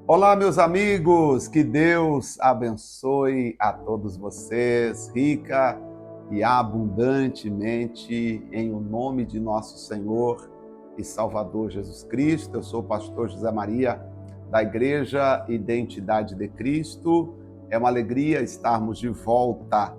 Olá, meus amigos, que Deus abençoe a todos vocês, rica e abundantemente, em o nome de nosso Senhor e Salvador Jesus Cristo. Eu sou o pastor José Maria, da Igreja Identidade de Cristo. É uma alegria estarmos de volta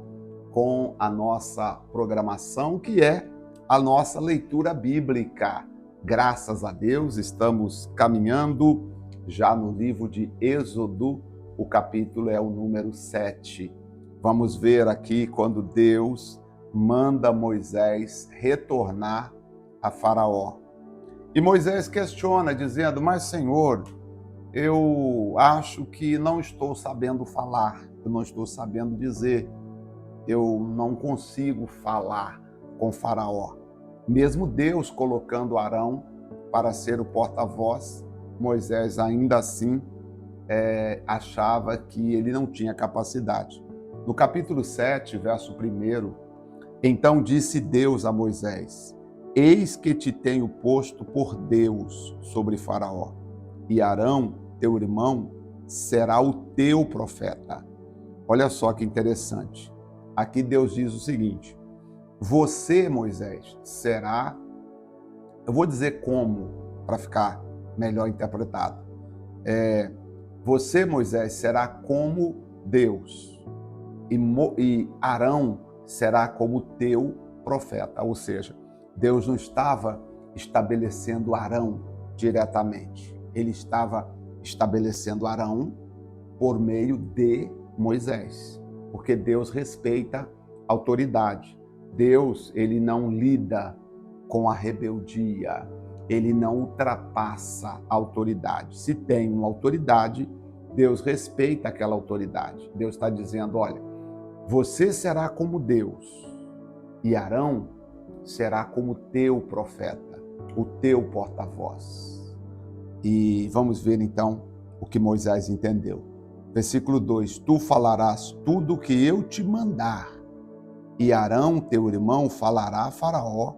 com a nossa programação, que é a nossa leitura bíblica. Graças a Deus, estamos caminhando já no livro de Êxodo, o capítulo é o número 7. Vamos ver aqui quando Deus manda Moisés retornar a Faraó. E Moisés questiona, dizendo: mas Senhor, eu acho que não estou sabendo falar, eu não estou sabendo dizer, eu não consigo falar com Faraó. Mesmo Deus colocando Arão para ser o porta-voz, Moisés ainda assim achava que ele não tinha capacidade. No capítulo 7, verso 1, então disse Deus a Moisés: eis que te tenho posto por Deus sobre Faraó, e Arão, teu irmão, será o teu profeta. Olha só que interessante. Aqui Deus diz o seguinte: você, Moisés, será, eu vou dizer como, para ficar melhor interpretado. Você, Moisés, será como Deus, e Arão será como teu profeta. Ou seja, Deus não estava estabelecendo Arão diretamente, ele estava estabelecendo Arão por meio de Moisés, porque Deus respeita a autoridade. Deus, ele não lida com a rebeldia, ele não ultrapassa a autoridade. Se tem uma autoridade, Deus respeita aquela autoridade. Deus está dizendo: olha, você será como Deus, e Arão será como teu profeta, o teu porta-voz. E vamos ver então o que Moisés entendeu. Versículo 2: tu falarás tudo o que eu te mandar, e Arão, teu irmão, falará a Faraó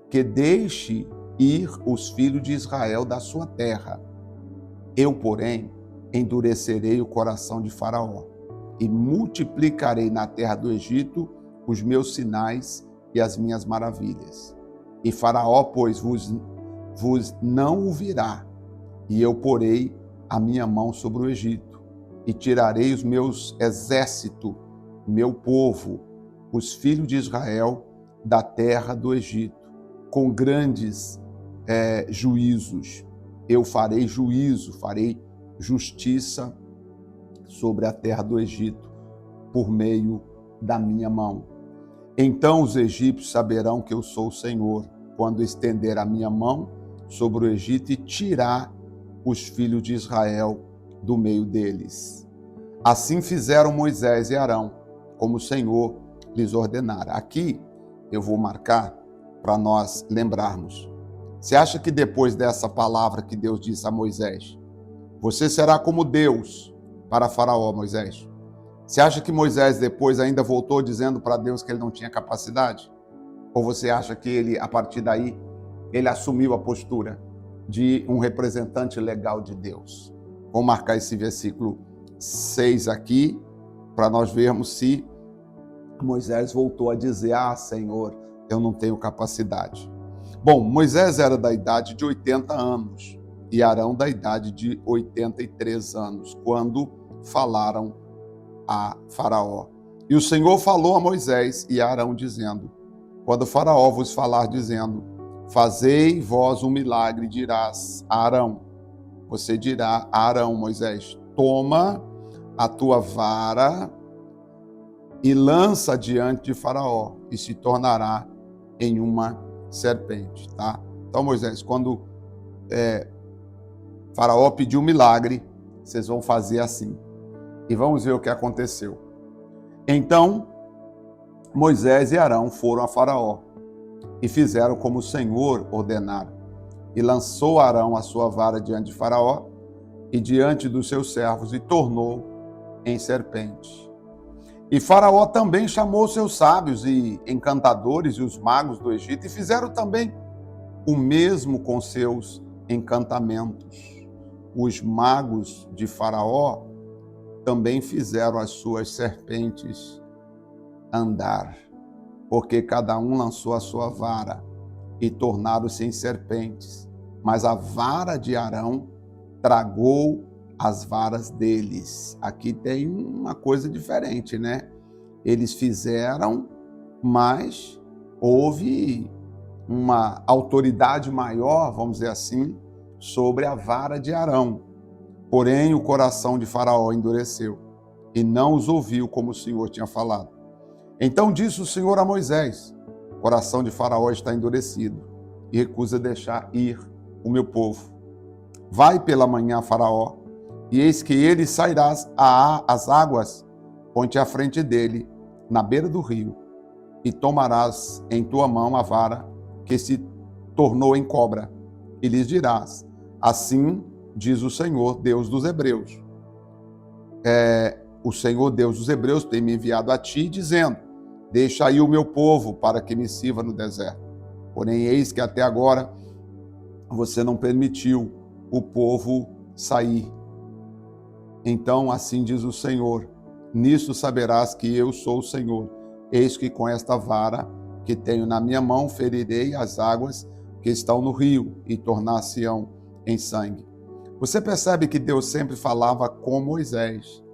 que deixe ir os filhos de Israel da sua terra. Eu, porém, endurecerei o coração de Faraó e multiplicarei na terra do Egito os meus sinais e as minhas maravilhas. E Faraó, pois, vos não ouvirá, e eu porei a minha mão sobre o Egito, e tirarei os meus exércitos, meu povo, os filhos de Israel, da terra do Egito, com grandes juízos. Eu farei juízo, farei justiça sobre a terra do Egito, por meio da minha mão. Então os egípcios saberão que eu sou o Senhor, quando estender a minha mão sobre o Egito e tirar os filhos de Israel do meio deles. Assim fizeram Moisés e Arão, como o Senhor lhes ordenara. Aqui eu vou marcar para nós lembrarmos. Você acha que depois dessa palavra que Deus disse a Moisés, você será como Deus para Faraó, Moisés? Você acha que Moisés depois ainda voltou dizendo para Deus que ele não tinha capacidade? Ou você acha que ele, a partir daí, ele assumiu a postura de um representante legal de Deus? Vou marcar esse versículo 6 aqui, para nós vermos se Moisés voltou a dizer: ah, Senhor, eu não tenho capacidade. Bom, Moisés era da idade de 80 anos e Arão da idade de 83 anos, quando falaram a Faraó. E o Senhor falou a Moisés e a Arão, dizendo: quando Faraó vos falar, dizendo: fazei vós um milagre, dirás a Arão. Você dirá a Arão, Moisés: toma a tua vara e lança diante de Faraó, e se tornará em uma serpente, tá? Então, Moisés, quando Faraó pediu um milagre, vocês vão fazer assim. E vamos ver o que aconteceu. Então, Moisés e Arão foram a Faraó e fizeram como o Senhor ordenara. E lançou Arão a sua vara diante de Faraó e diante dos seus servos, e tornou em serpente. E Faraó também chamou seus sábios e encantadores e os magos do Egito, e fizeram também o mesmo com seus encantamentos. os magos de Faraó também fizeram as suas serpentes andar, porque cada um lançou a sua vara e tornaram-se em serpentes. Mas a vara de Arão tragou as varas deles. Aqui tem uma coisa diferente, né? Eles fizeram, mas houve uma autoridade maior, vamos dizer assim, sobre a vara de Arão. Porém, o coração de Faraó endureceu e não os ouviu como o Senhor tinha falado. Então disse o Senhor a Moisés: o coração de Faraó está endurecido e recusa deixar ir o meu povo. Vai pela manhã, Faraó, e eis que ele sairá às águas, põe-te à frente dele, na beira do rio, e tomarás em tua mão a vara que se tornou em cobra, e lhes dirás: assim diz o Senhor, Deus dos Hebreus. O Senhor, Deus dos Hebreus, tem me enviado a ti, dizendo: deixa aí o meu povo para que me sirva no deserto. Porém, eis que até agora você não permitiu o povo sair. Então, assim diz o Senhor: nisso saberás que eu sou o Senhor. Eis que com esta vara que tenho na minha mão ferirei as águas que estão no rio e tornar-se-ão em sangue. Você percebe que Deus sempre falava com Moisés,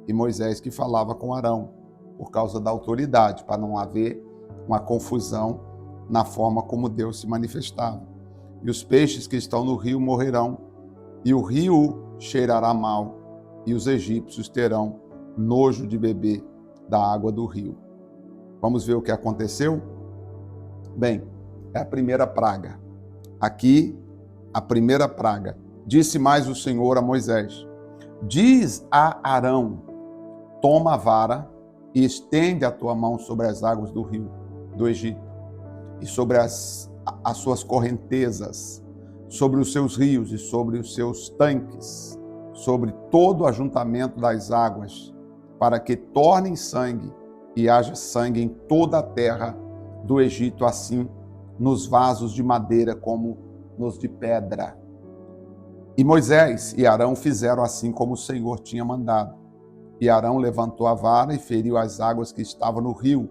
e Moisés que falava com Arão, por causa da autoridade, para não haver uma confusão na forma como Deus se manifestava. E os peixes que estão no rio morrerão, e o rio cheirará mal, e os egípcios terão nojo de beber da água do rio. Vamos ver o que aconteceu? Bem, é a primeira praga. Aqui, a primeira praga. Disse mais o Senhor a Moisés: diz a Arão: toma a vara e estende a tua mão sobre as águas do rio do Egito e sobre as suas correntezas, sobre os seus rios e sobre os seus tanques, sobre todo o ajuntamento das águas, para que tornem sangue e haja sangue em toda a terra do Egito, assim nos vasos de madeira como nos de pedra. E Moisés e Arão fizeram assim como o Senhor tinha mandado. E Arão levantou a vara e feriu as águas que estavam no rio,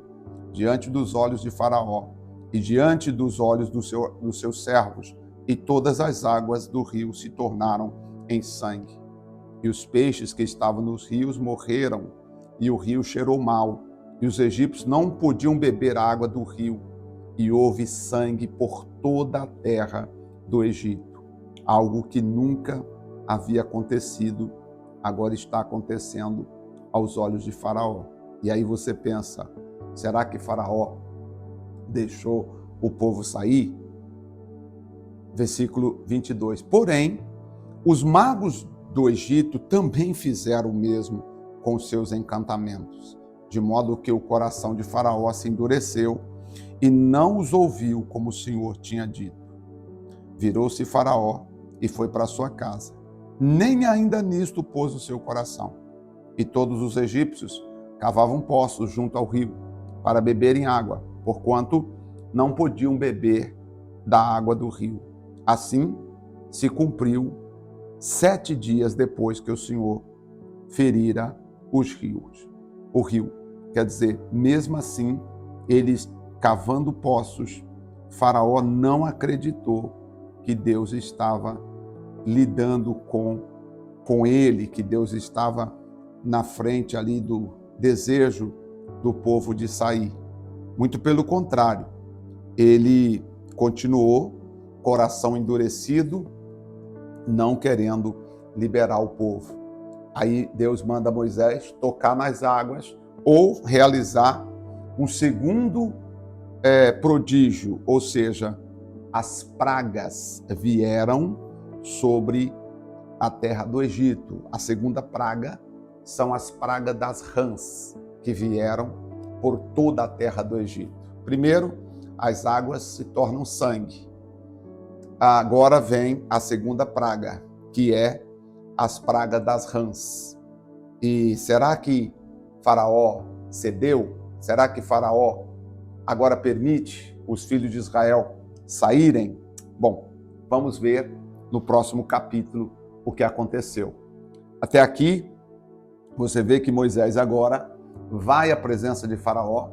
diante dos olhos de Faraó e diante dos olhos dos seus servos, e todas as águas do rio se tornaram em sangue. E os peixes que estavam nos rios morreram, e o rio cheirou mal, e os egípcios não podiam beber a água do rio, e houve sangue por toda a terra do Egito. Algo que nunca havia acontecido, agora está acontecendo aos olhos de Faraó. E aí você pensa, será que Faraó deixou o povo sair? Versículo 22. Porém, os magos do Egito também fizeram o mesmo com seus encantamentos, de modo que o coração de Faraó se endureceu e não os ouviu como o Senhor tinha dito. Virou-se Faraó e foi para sua casa. Nem ainda nisto pôs o seu coração. E todos os egípcios cavavam poços junto ao rio para beberem água, porquanto não podiam beber da água do rio. Assim se cumpriu 7 dias depois que o Senhor ferira os rios. O rio, quer dizer, mesmo assim, eles cavando poços, Faraó não acreditou que Deus estava lidando com ele, que Deus estava na frente ali do desejo do povo de sair. Muito pelo contrário, ele continuou, coração endurecido, não querendo liberar o povo. Aí Deus manda Moisés tocar nas águas ou realizar um segundo prodígio, ou seja, as pragas vieram sobre a terra do Egito. A segunda praga são as pragas das rãs, que vieram por toda a terra do Egito. Primeiro, as águas se tornam sangue. Agora vem a segunda praga, que é as pragas das rãs. E será que Faraó cedeu? Será que Faraó agora permite os filhos de Israel saírem? Bom, vamos ver no próximo capítulo o que aconteceu. Até aqui, você vê que Moisés agora vai à presença de Faraó,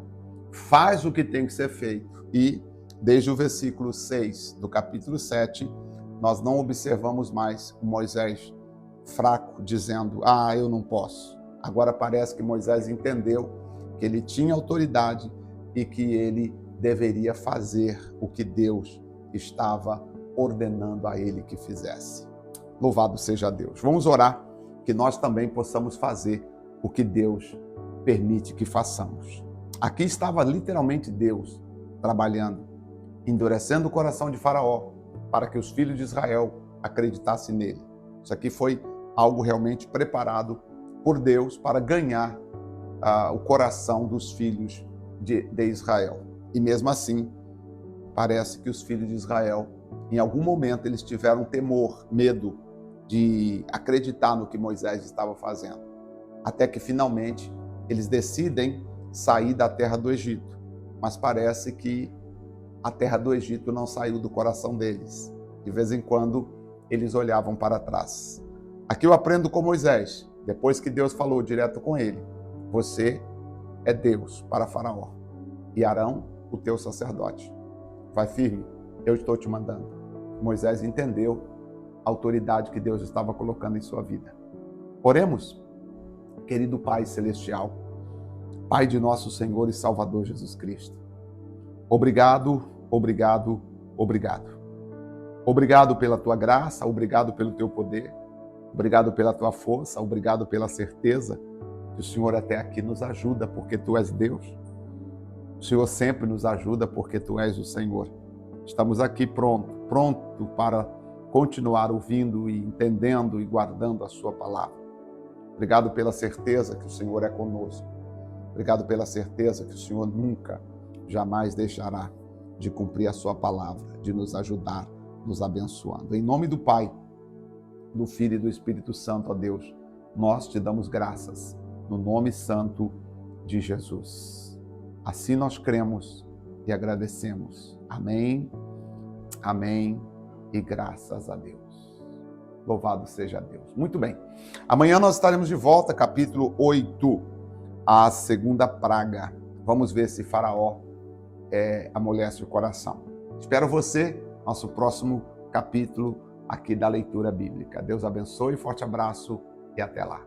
faz o que tem que ser feito. E, desde o versículo 6 do capítulo 7, nós não observamos mais o Moisés fraco, dizendo, eu não posso. Agora parece que Moisés entendeu que ele tinha autoridade e que ele deveria fazer o que Deus estava ordenando a ele que fizesse. Louvado seja Deus. Vamos orar que nós também possamos fazer o que Deus permite que façamos. Aqui estava literalmente Deus trabalhando, endurecendo o coração de Faraó para que os filhos de Israel acreditassem nele. Isso aqui foi algo realmente preparado por Deus para ganhar o coração dos filhos de Israel. E mesmo assim, parece que os filhos de Israel, em algum momento, eles tiveram temor, medo de acreditar no que Moisés estava fazendo. Até que finalmente eles decidem sair da terra do Egito. Mas parece que a terra do Egito não saiu do coração deles. De vez em quando eles olhavam para trás. Aqui eu aprendo com Moisés, depois que Deus falou direto com ele: você é Deus para Faraó e Arão, o teu sacerdote. Vai firme, eu estou te mandando. Moisés entendeu a autoridade que Deus estava colocando em sua vida. Oremos. Querido Pai Celestial, Pai de nosso Senhor e Salvador Jesus Cristo, obrigado, obrigado, obrigado. Obrigado pela tua graça, obrigado pelo teu poder, obrigado pela tua força, obrigado pela certeza que o Senhor até aqui nos ajuda porque tu és Deus. O Senhor sempre nos ajuda porque tu és o Senhor. Estamos aqui pronto para continuar ouvindo e entendendo e guardando a sua palavra. Obrigado pela certeza que o Senhor é conosco. Obrigado pela certeza que o Senhor nunca, jamais deixará de cumprir a sua palavra, de nos ajudar, nos abençoando. Em nome do Pai, do Filho e do Espírito Santo, ó Deus, nós te damos graças, no nome santo de Jesus. Assim nós cremos e agradecemos. Amém, amém e graças a Deus. Louvado seja Deus. Muito bem. Amanhã nós estaremos de volta, capítulo 8, a segunda praga. Vamos ver se Faraó amolece o coração. Espero você, nosso próximo capítulo aqui da leitura bíblica. Deus abençoe, forte abraço e até lá.